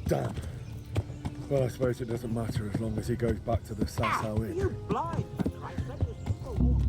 Damn. Well, I suppose it doesn't matter as long as he goes back to the Sasau Inn. You blind, for Christ's sake, there's people walking.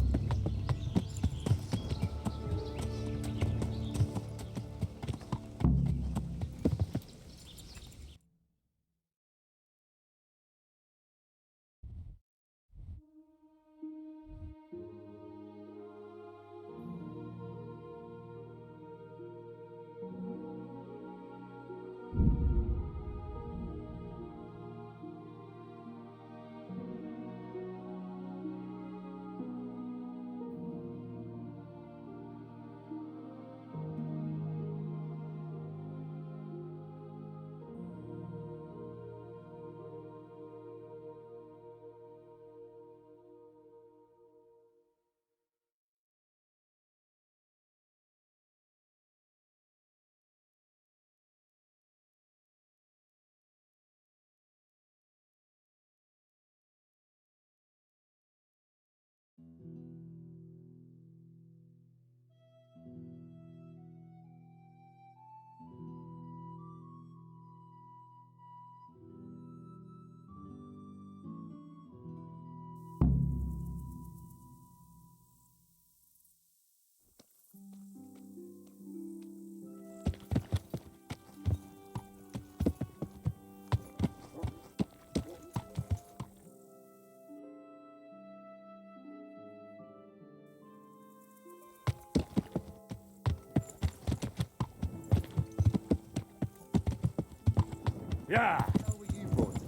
Yeah. How were you brought up?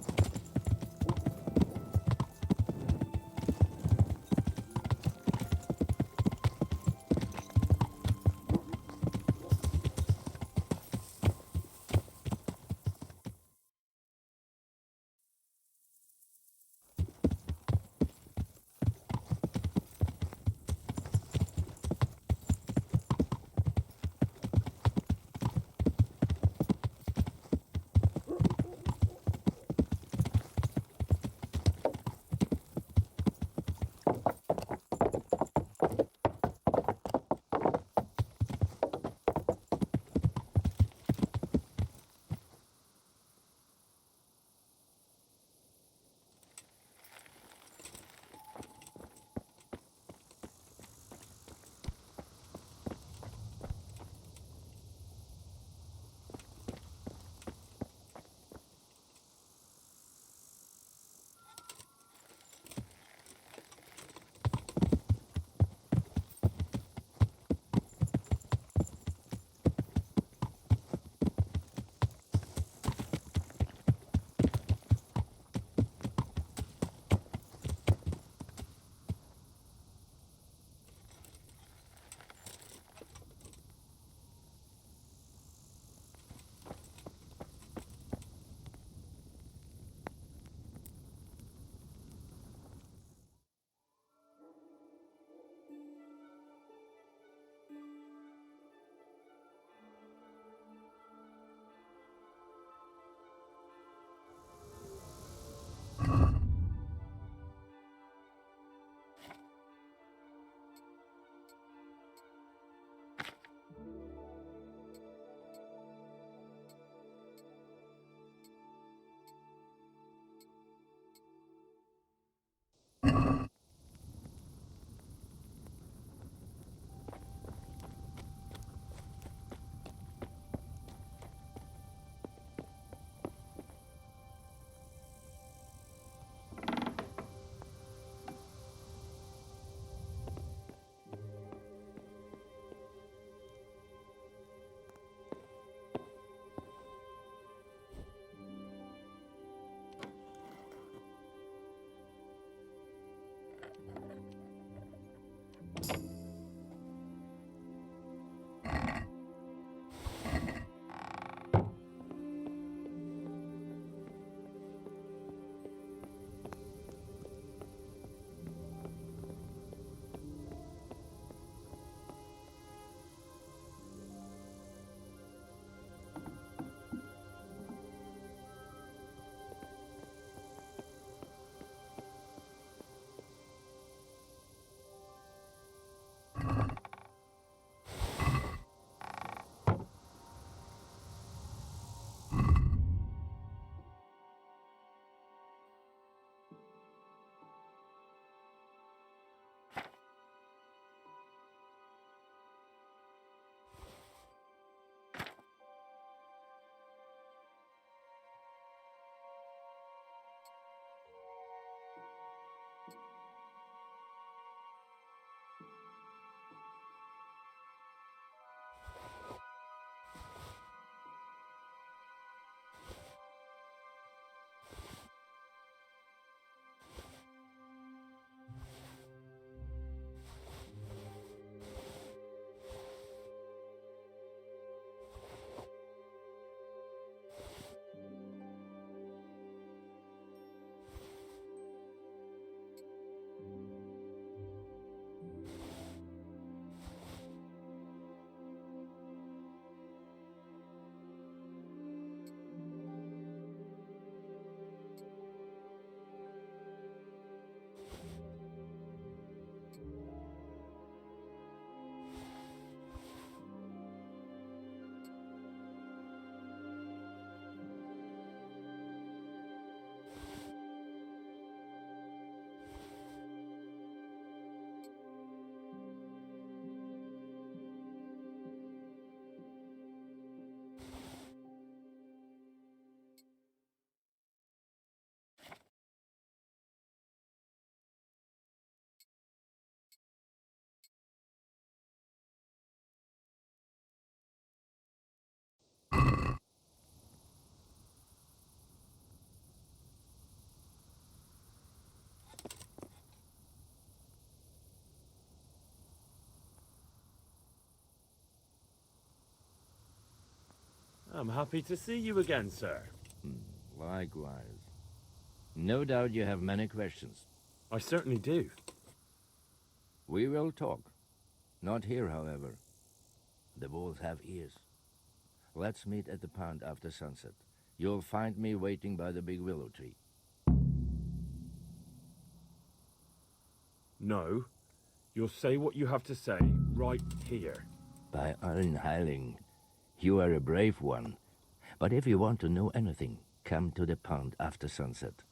I'm happy to see you again, sir. Likewise. No doubt you have many questions. I certainly do. We will talk. Not here, however. The wolves have ears. Let's meet at the pond after sunset. You'll find me waiting by the big willow tree. No. You'll say what you have to say right here. By Allen Heiling, you are a brave one. But if you want to know anything, come to the pond after sunset.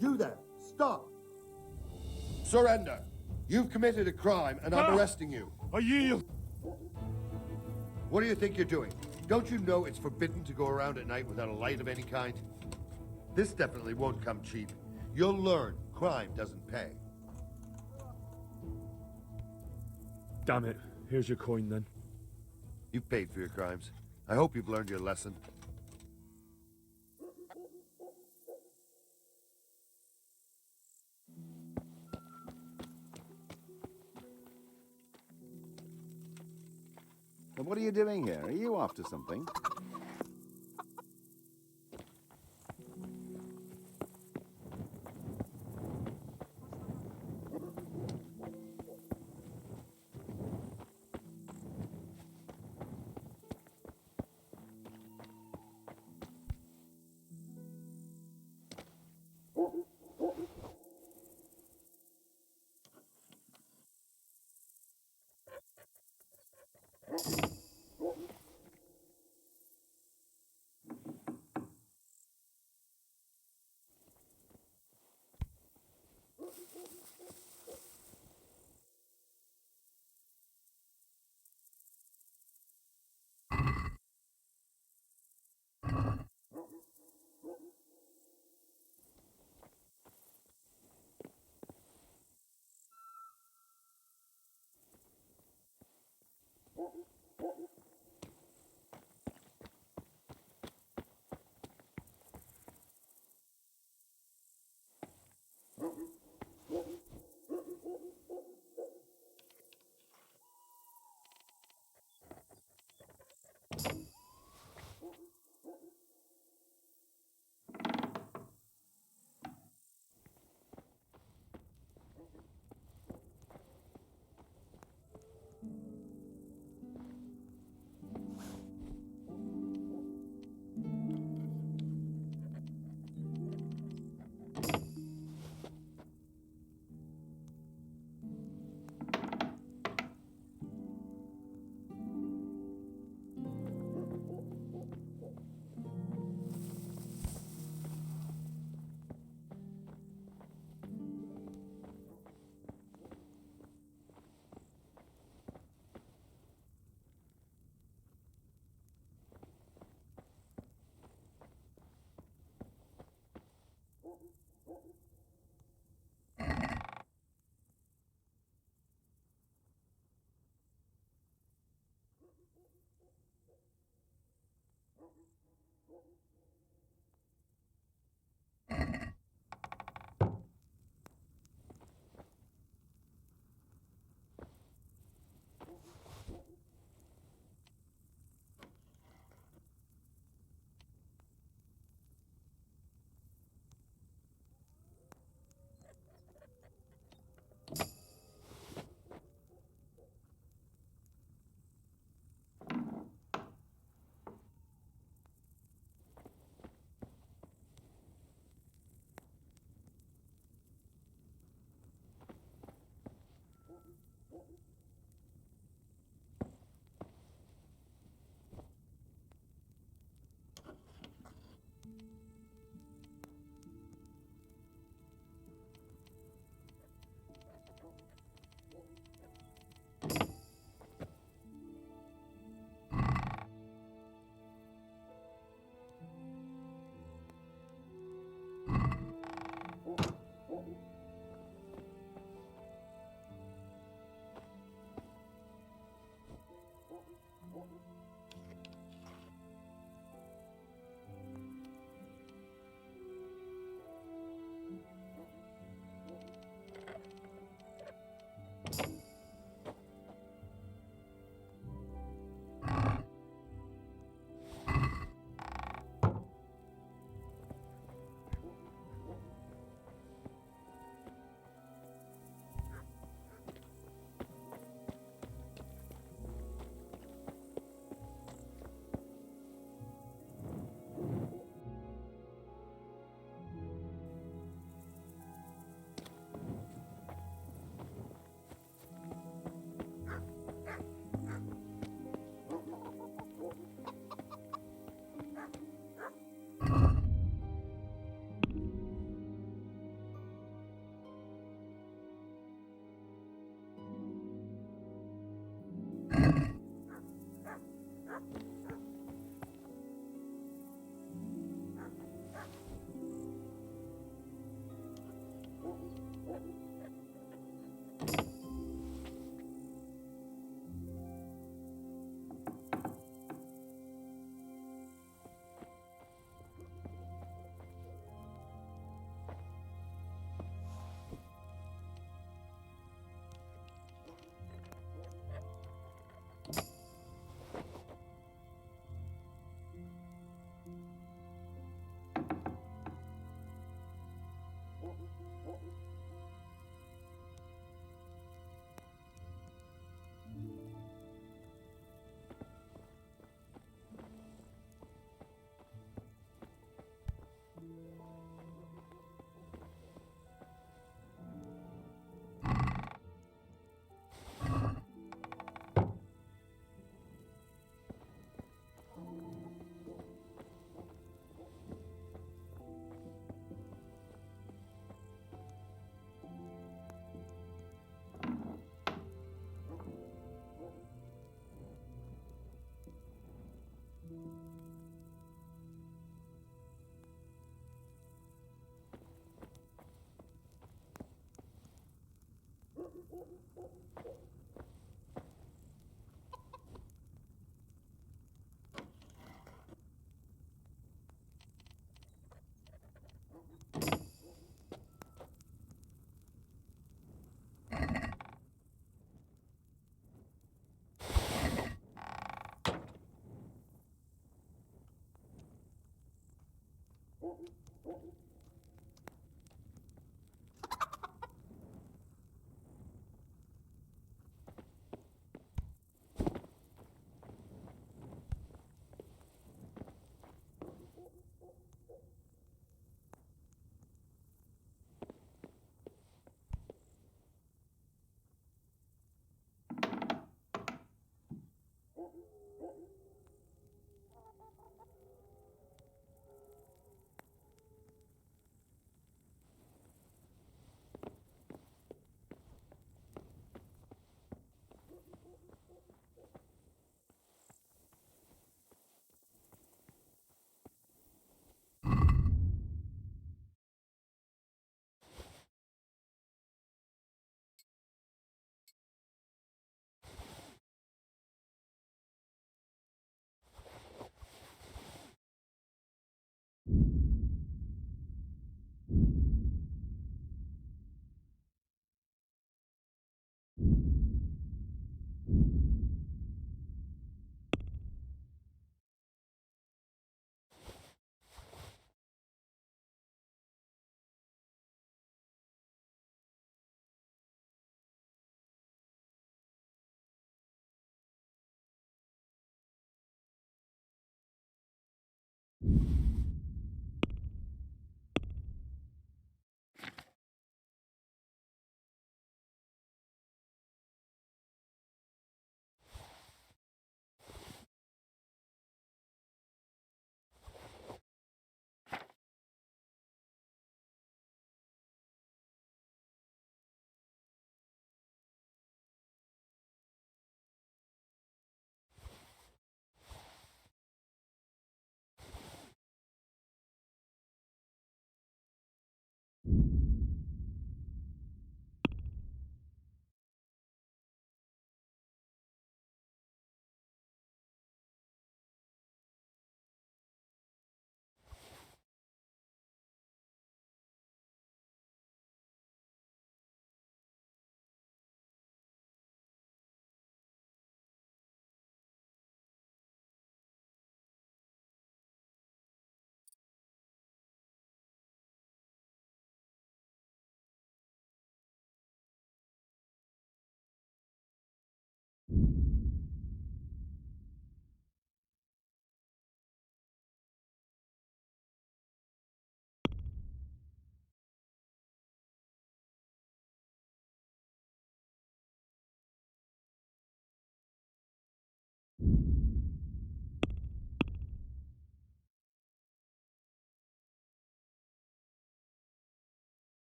You there! Stop! Surrender! You've committed a crime, and I'm arresting you. I yield. What do you think you're doing? Don't you know it's forbidden to go around at night without a light of any kind? This definitely won't come cheap. You'll learn crime doesn't pay. Damn it. Here's your coin then. You've paid for your crimes. I hope you've learned your lesson. And what are you doing here? Are you after something?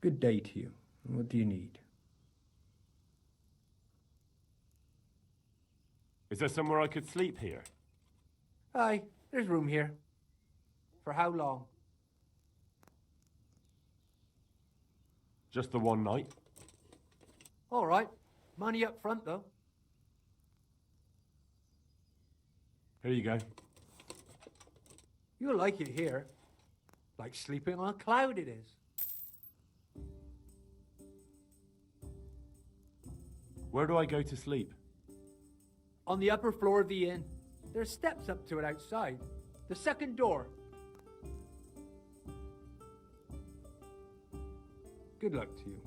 Good day to you. What do you need? Is there somewhere I could sleep here? Aye, there's room here. For how long? Just the one night? All right. Money up front, though. Here you go. You'll like it here. Like sleeping on a cloud it is. Where do I go to sleep? On the upper floor of the inn. There's steps up to it outside. The second door. Good luck to you.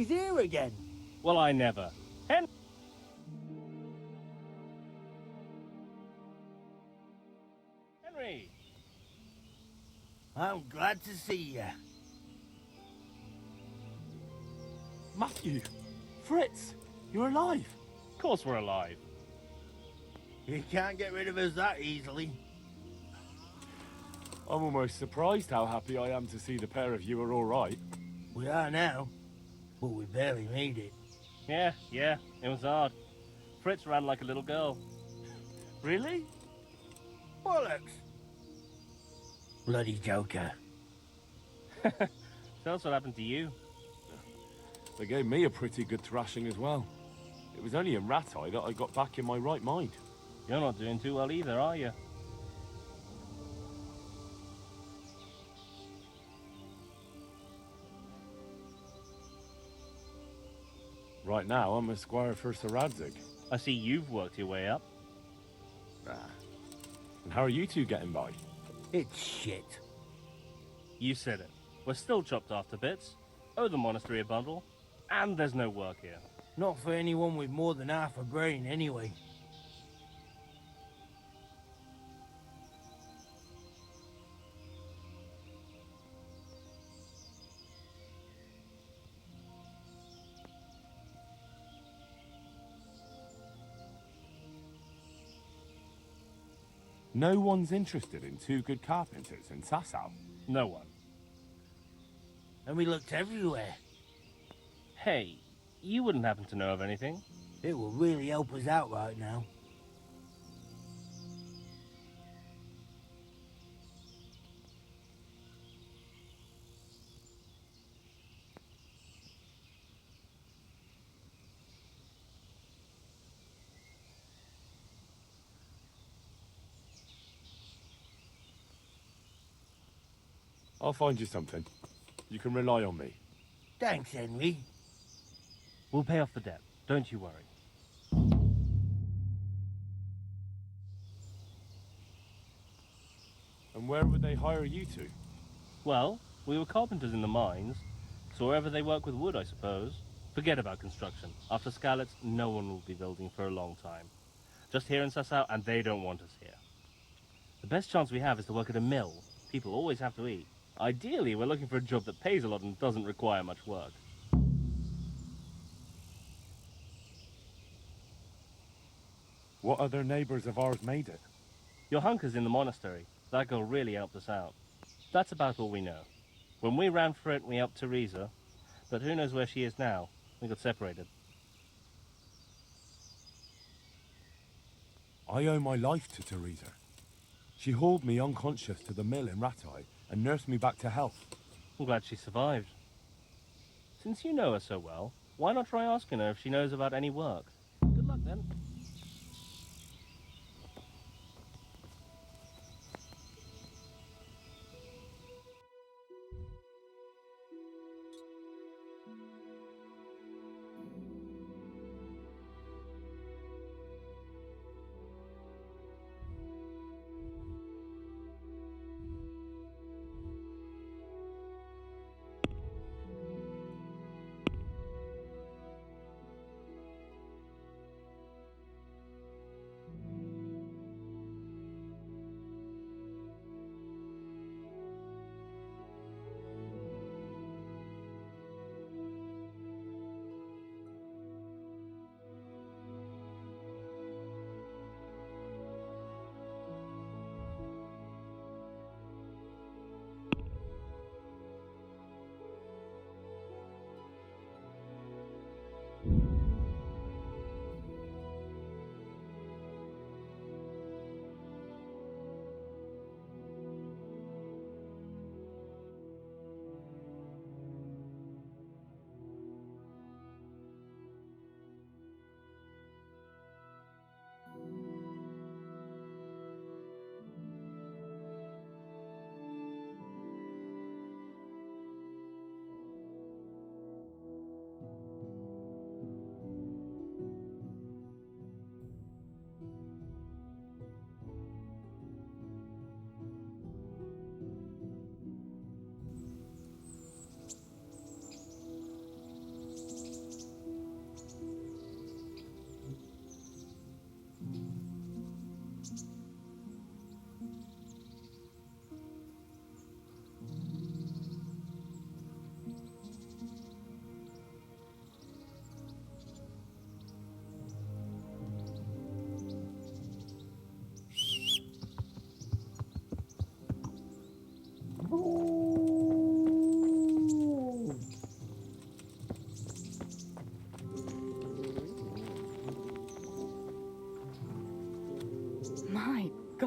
He's here again. Well, I never. Henry! I'm glad to see you. Matthew! Fritz! You're alive! Of course we're alive. You can't get rid of us that easily. I'm almost surprised how happy I am to see the pair of you are all right. We are now, but we barely made it. Yeah, it was hard. Fritz ran like a little girl. Really? Bollocks! Bloody Joker. Tell us what happened to you. They gave me a pretty good thrashing as well. It was only in Rat-Eye that I got back in my right mind. You're not doing too well either, are you? Right now, I'm a squire for Sir Radzig. I see you've worked your way up. And how are you two getting by? It's shit. You said it. We're still chopped off to bits, owe the monastery a bundle, and there's no work here. Not for anyone with more than half a brain, anyway. No one's interested in two good carpenters in Sasau. No one. And we looked everywhere. Hey, you wouldn't happen to know of anything? It will really help us out right now. I'll find you something. You can rely on me. Thanks, Henry. We'll pay off the debt, don't you worry. And where would they hire you to? Well, we were carpenters in the mines, so wherever they work with wood, I suppose. Forget about construction. After Skalitz, no one will be building for a long time. Just here in Sasau, and they don't want us here. The best chance we have is to work at a mill. People always have to eat. Ideally, we're looking for a job that pays a lot and doesn't require much work. What other neighbors of ours made it? Your hunker's in the monastery. That girl really helped us out. That's about all we know. When we ran for it, we helped Teresa, but who knows where she is now? We got separated. I owe my life to Teresa. She hauled me unconscious to the mill in Rat-Eye and nursed me back to health. I'm glad she survived. Since you know her so well, why not try asking her if she knows about any work? Good luck then.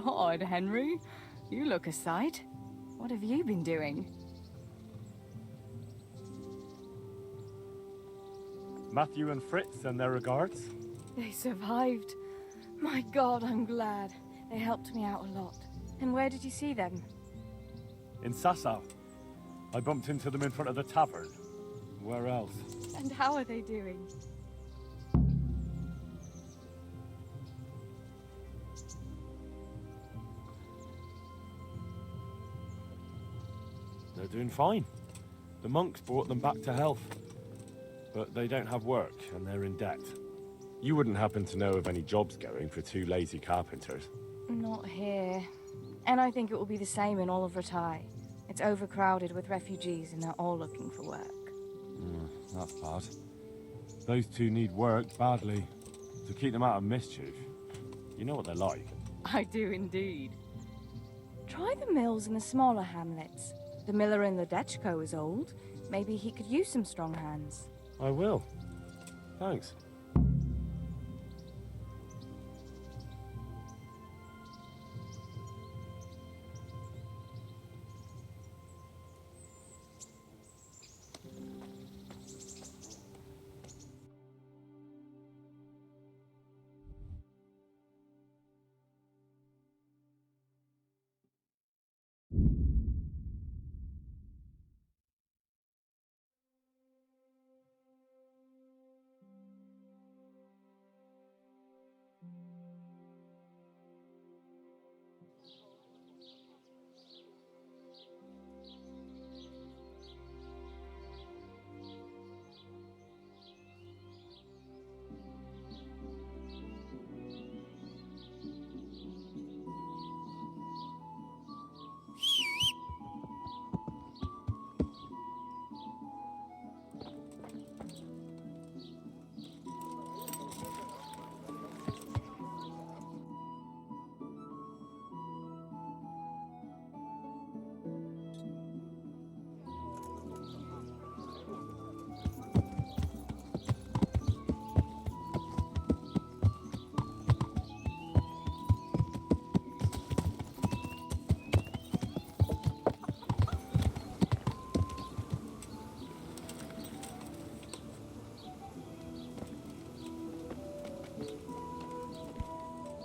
God, Henry. You look a sight. What have you been doing? Matthew and Fritz send their regards. They survived. My God, I'm glad. They helped me out a lot. And where did you see them? In Sasau. I bumped into them in front of the tavern. Where else? And how are they doing? They're doing fine. The monks brought them back to health. But they don't have work, and they're in debt. You wouldn't happen to know of any jobs going for two lazy carpenters? Not here. And I think it will be the same in all of Ratai. It's overcrowded with refugees, and they're all looking for work. That's bad. Those two need work badly. To keep them out of mischief. You know what they're like. I do indeed. Try the mills in the smaller hamlets. The miller in Ledechko is old. Maybe he could use some strong hands. I will. Thanks.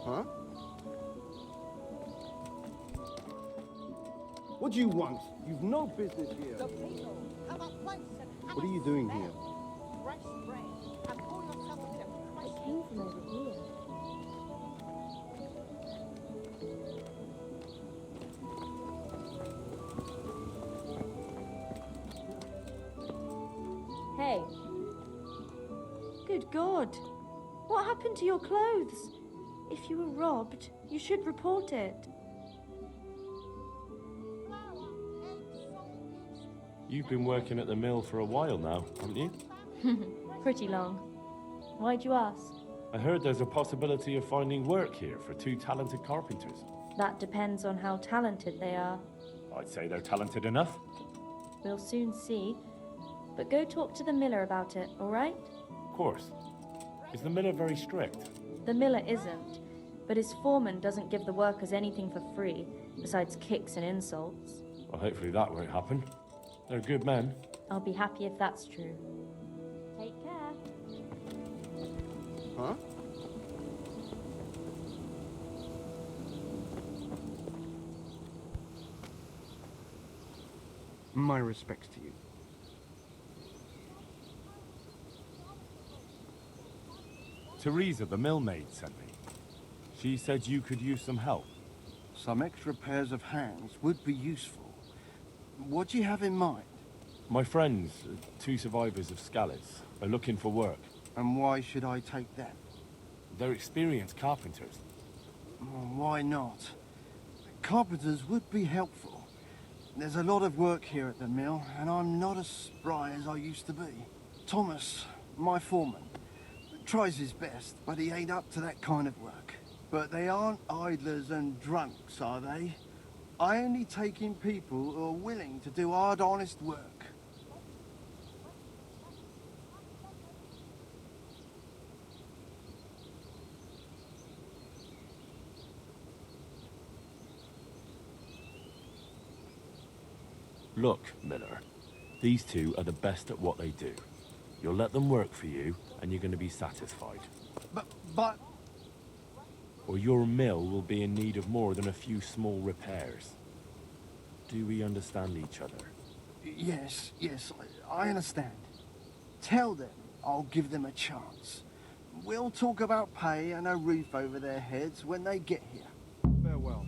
Huh? What do you want? You've no business here. What are you doing here? I came from over here. Hey. Good God. What happened to your clothes? If you were robbed, you should report it. You've been working at the mill for a while now, haven't you? Pretty long. Why'd you ask? I heard there's a possibility of finding work here for two talented carpenters. That depends on how talented they are. I'd say they're talented enough. We'll soon see. But go talk to the miller about it, all right? Of course. Is the miller very strict? The miller isn't, but his foreman doesn't give the workers anything for free, besides kicks and insults. Well, hopefully that won't happen. They're good men. I'll be happy if that's true. Take care. Huh? My respects to you. Teresa, the millmaid, sent me. She said you could use some help. Some extra pairs of hands would be useful. What do you have in mind? My friends, two survivors of Scalets, are looking for work. And why should I take them? They're experienced carpenters. Well, why not? Carpenters would be helpful. There's a lot of work here at the mill, and I'm not as spry as I used to be. Thomas, my foreman, tries his best, but he ain't up to that kind of work. But they aren't idlers and drunks, are they? I only take in people who are willing to do hard, honest work. Look, Miller, these two are the best at what they do. You'll let them work for you, and you're going to be satisfied. But... Or your mill will be in need of more than a few small repairs. Do we understand each other? Yes, I understand. Tell them I'll give them a chance. We'll talk about pay and a roof over their heads when they get here. Farewell.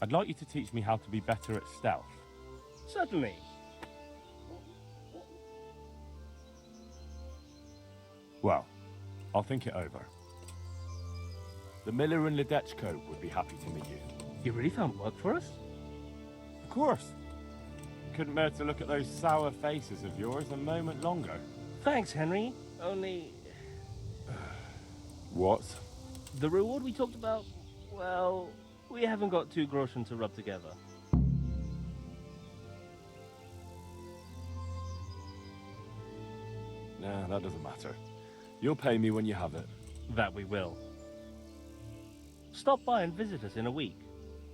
I'd like you to teach me how to be better at stealth. Certainly. Well, I'll think it over. The miller and Ledechko would be happy to meet you. You really found work for us? Of course. Couldn't bear to look at those sour faces of yours a moment longer. Thanks, Henry. Only... What? The reward we talked about, well, we haven't got 2 groschen to rub together. Nah, that doesn't matter. You'll pay me when you have it. That we will. Stop by and visit us in a week.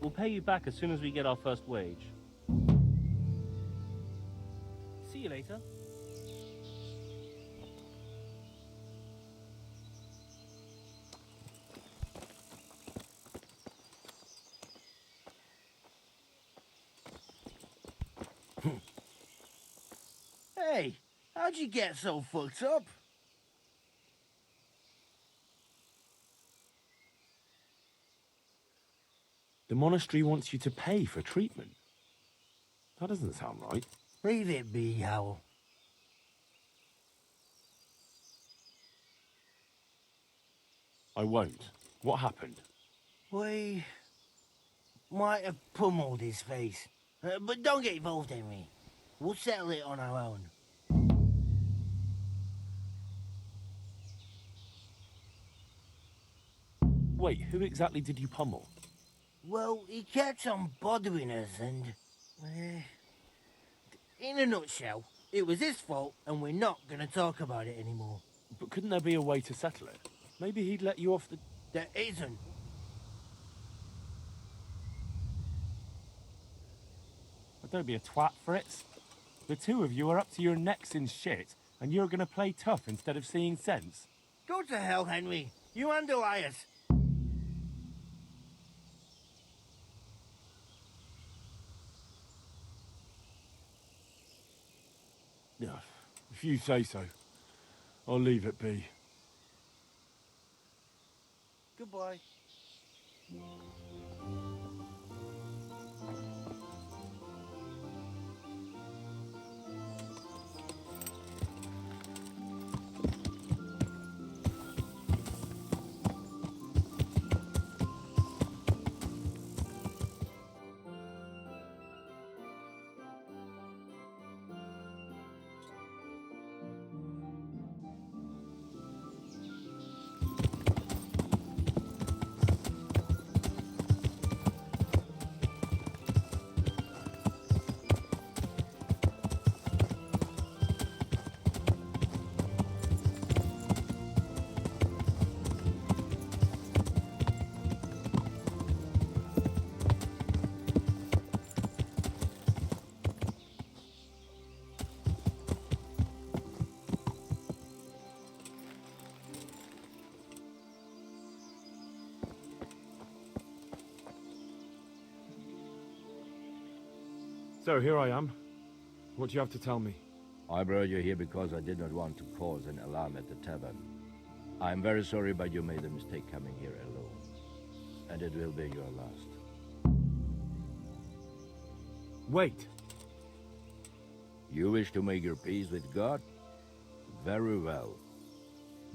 We'll pay you back as soon as we get our first wage. See you later. Hey, how'd you get so fucked up? The monastery wants you to pay for treatment. That doesn't sound right. Leave it be, Howell. I won't. What happened? We might have pummeled his face. But don't get involved, Henry. We'll settle it on our own. Wait, who exactly did you pummel? Well, he kept on bothering us and... in a nutshell, it was his fault and we're not going to talk about it anymore. But couldn't there be a way to settle it? Maybe he'd let you off the... There isn't. But don't be a twat, Fritz. The two of you are up to your necks in shit, and you're gonna play tough instead of seeing sense. Go to hell, Henry. You underlie us. If you say so, I'll leave it be. Goodbye. So here I am. What do you have to tell me? I brought you here because I did not want to cause an alarm at the tavern. I'm very sorry, but you made a mistake coming here alone. And it will be your last. Wait. You wish to make your peace with God? Very well.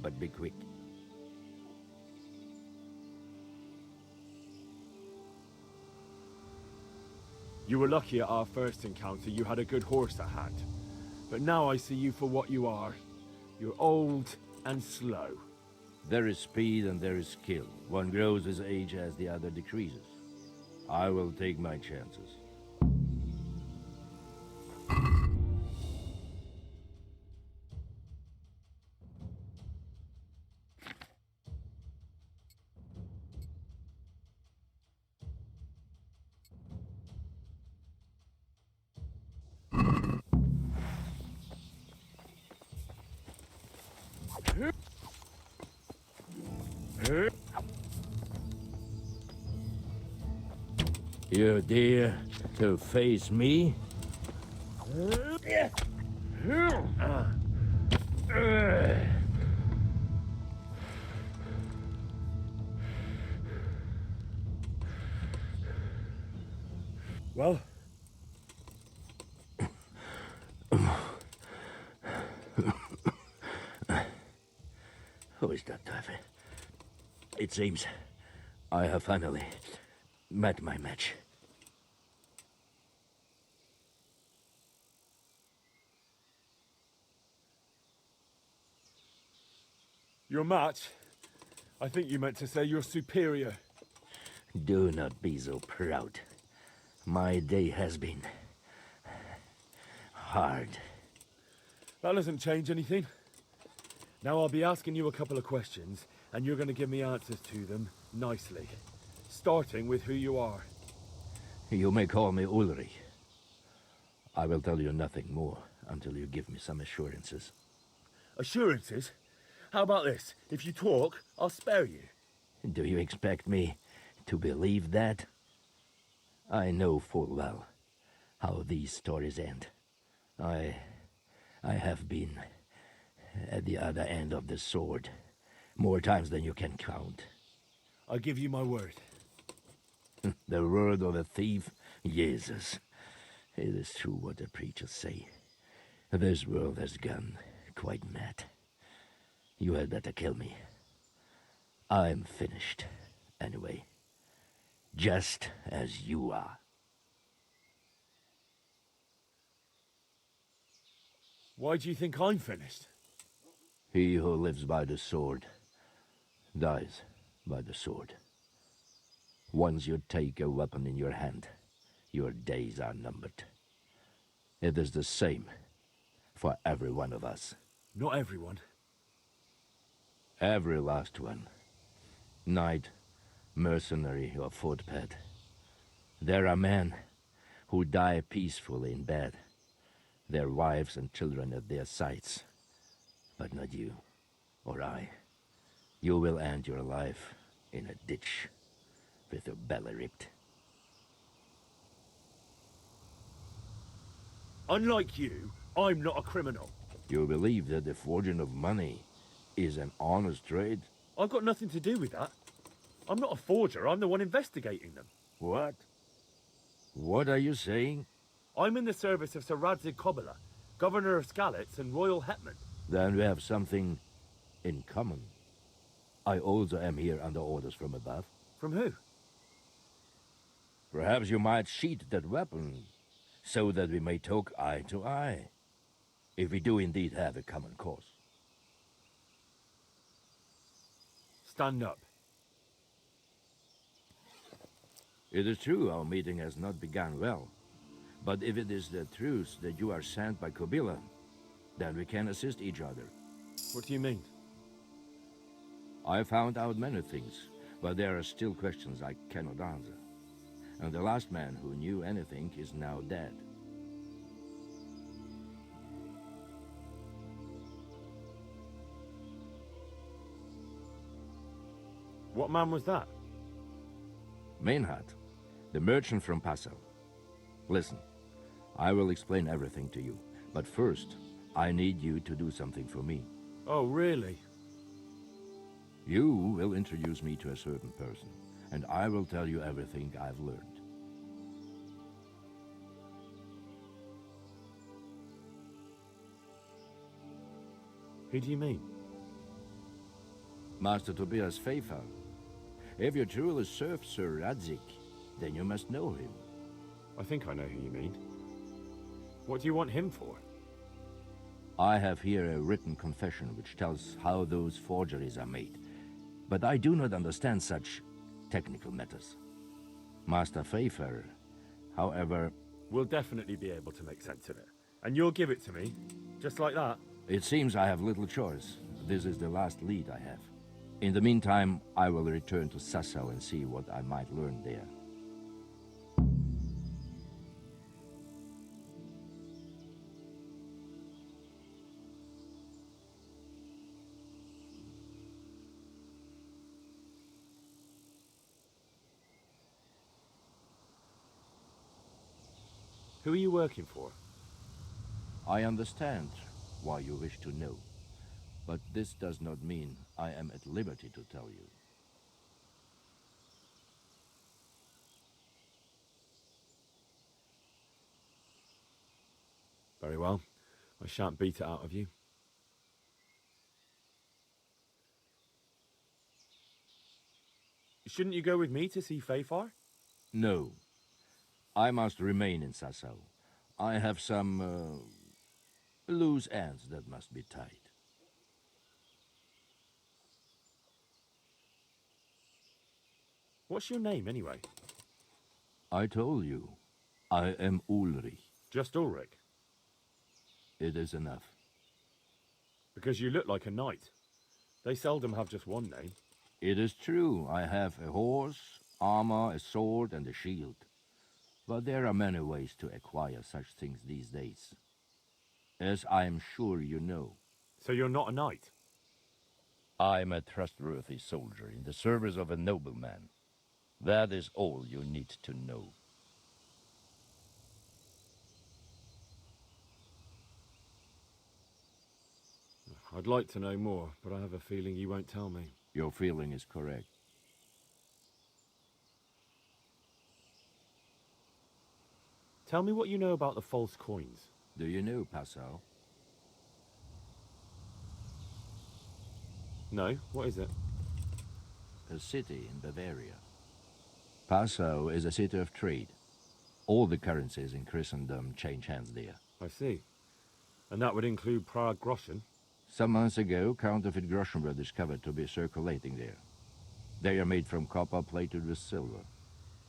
But be quick. You were lucky at our first encounter you had a good horse at hand. But now I see you for what you are. You're old and slow. There is speed and there is skill. One grows with age as the other decreases. I will take my chances. You dare to face me? Well? Who is that, David? It seems I have finally met my match. Your match? I think you meant to say you're superior. Do not be so proud. My day has been hard. That doesn't change anything. Now I'll be asking you a couple of questions, and you're going to give me answers to them nicely. Starting with who you are. You may call me Ulrich. I will tell you nothing more until you give me some assurances. Assurances? How about this? If you talk, I'll spare you. Do you expect me to believe that? I know full well how these stories end. I have been at the other end of the sword more times than you can count. I give you my word. The word of a thief? Jesus. It is true what the preachers say. This world has gone quite mad. You had better kill me. I'm finished, anyway. Just as you are. Why do you think I'm finished? He who lives by the sword dies by the sword. Once you take a weapon in your hand, your days are numbered. It is the same for every one of us. Not everyone. Every last one. Knight, mercenary, or footpad. There are men who die peacefully in bed, their wives and children at their sides. But not you, or I. You will end your life in a ditch, with your belly ripped. Unlike you, I'm not a criminal. You believe that the forging of money is an honest trade? I've got nothing to do with that. I'm not a forger, I'm the one investigating them. What? What are you saying? I'm in the service of Sir Radzig Kobyla, Governor of Skalitz and Royal Hetman. Then we have something in common. I also am here under orders from above. From who? Perhaps you might sheath that weapon, so that we may talk eye to eye, if we do indeed have a common cause. Stand up. It is true our meeting has not begun well, but if it is the truth that you are sent by Kobyla, then we can assist each other. What do you mean? I found out many things, but there are still questions I cannot answer. And the last man who knew anything is now dead. What man was that? Meinhard, the merchant from Passau. Listen, I will explain everything to you, but first, I need you to do something for me. Oh, really? You will introduce me to a certain person, and I will tell you everything I've learned. Who do you mean? Master Tobias Pfeiffer. If you truly serve Sir Radzig, then you must know him. I think I know who you mean. What do you want him for? I have here a written confession which tells how those forgeries are made, but I do not understand such technical matters. Master Pfeiffer, however... We'll definitely be able to make sense of it. And you'll give it to me, just like that? It seems I have little choice. This is the last lead I have. In the meantime, I will return to Sassau and see what I might learn there. Who are you working for? I understand why you wish to know, but this does not mean I am at liberty to tell you. Very well. I shan't beat it out of you. Shouldn't you go with me to see Pfeiffer? No. I must remain in Sassau. I have some, loose ends that must be tied. What's your name, anyway? I told you. I am Ulrich. Just Ulrich? It is enough. Because you look like a knight. They seldom have just one name. It is true. I have a horse, armor, a sword, and a shield. But there are many ways to acquire such things these days. As I am sure you know. So you're not a knight? I am a trustworthy soldier in the service of a nobleman. That is all you need to know. I'd like to know more, but I have a feeling you won't tell me. Your feeling is correct. Tell me what you know about the false coins. Do you know Passau? No, what is it? A city in Bavaria. Passau is a city of trade. All the currencies in Christendom change hands there. I see. And that would include Prague groschen? Some months ago, counterfeit groschen were discovered to be circulating there. They are made from copper plated with silver.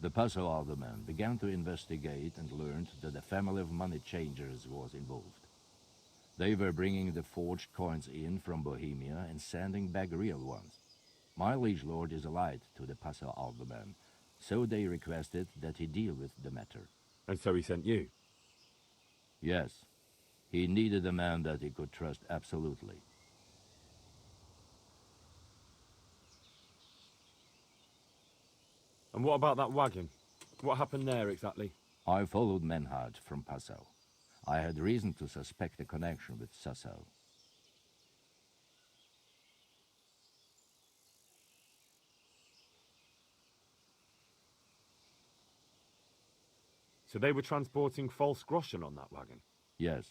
The Passau alderman began to investigate and learned that a family of money changers was involved. They were bringing the forged coins in from Bohemia and sending back real ones. My liege lord is allied to the Passau alderman, so they requested that he deal with the matter. And so he sent you? Yes. He needed a man that he could trust absolutely. And what about that wagon? What happened there exactly? I followed Meinhard from Passau. I had reason to suspect a connection with Sasau. So they were transporting false groschen on that wagon? Yes.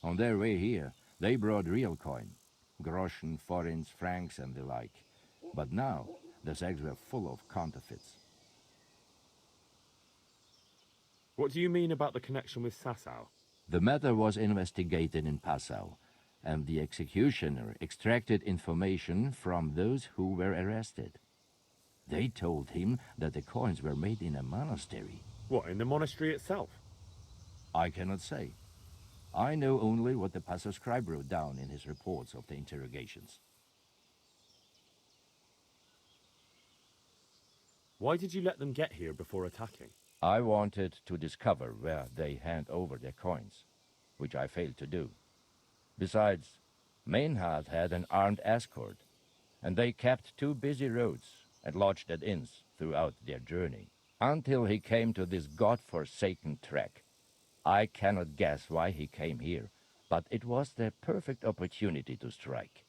On their way here, they brought real coin. Groschen, forints, francs, and the like. But now, the sacks were full of counterfeits. What do you mean about the connection with Sasau? The matter was investigated in Passau, and the executioner extracted information from those who were arrested. They told him that the coins were made in a monastery. What, in the monastery itself? I cannot say. I know only what the Passau scribe wrote down in his reports of the interrogations. Why did you let them get here before attacking? I wanted to discover where they hand over their coins, which I failed to do. Besides, Maynard had an armed escort, and they kept 2 busy roads and lodged at inns throughout their journey, until he came to this god-forsaken track. I cannot guess why he came here, but it was the perfect opportunity to strike.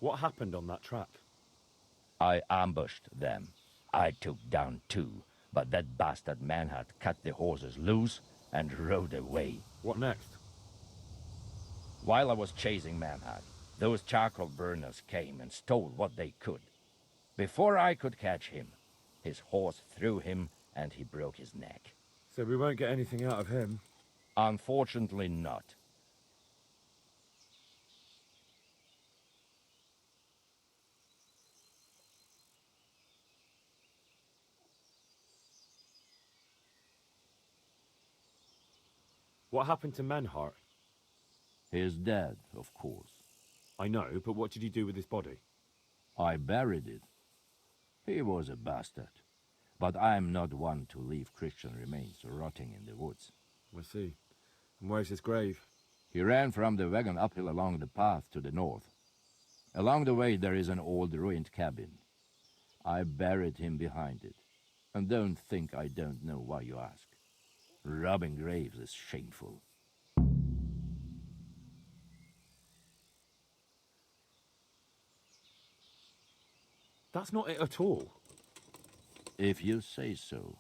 What happened on that track? I ambushed them. I took down 2, but that bastard Manhart cut the horses loose and rode away. What next? While I was chasing Manhart, those charcoal burners came and stole what they could. Before I could catch him, his horse threw him and he broke his neck. So we won't get anything out of him? Unfortunately not. What happened to Menhart? He's dead, of course. I know, but what did you do with his body? I buried it. He was a bastard. But I'm not one to leave Christian remains rotting in the woods. I see. And where's his grave? He ran from the wagon uphill along the path to the north. Along the way there is an old ruined cabin. I buried him behind it. And don't think I don't know why you ask. Robbing graves is shameful. That's not it at all. If you say so.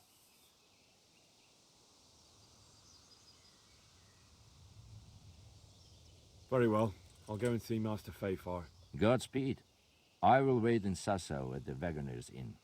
Very well. I'll go and see Master Fayfar. Godspeed. I will wait in Sasau at the Wagoner's Inn.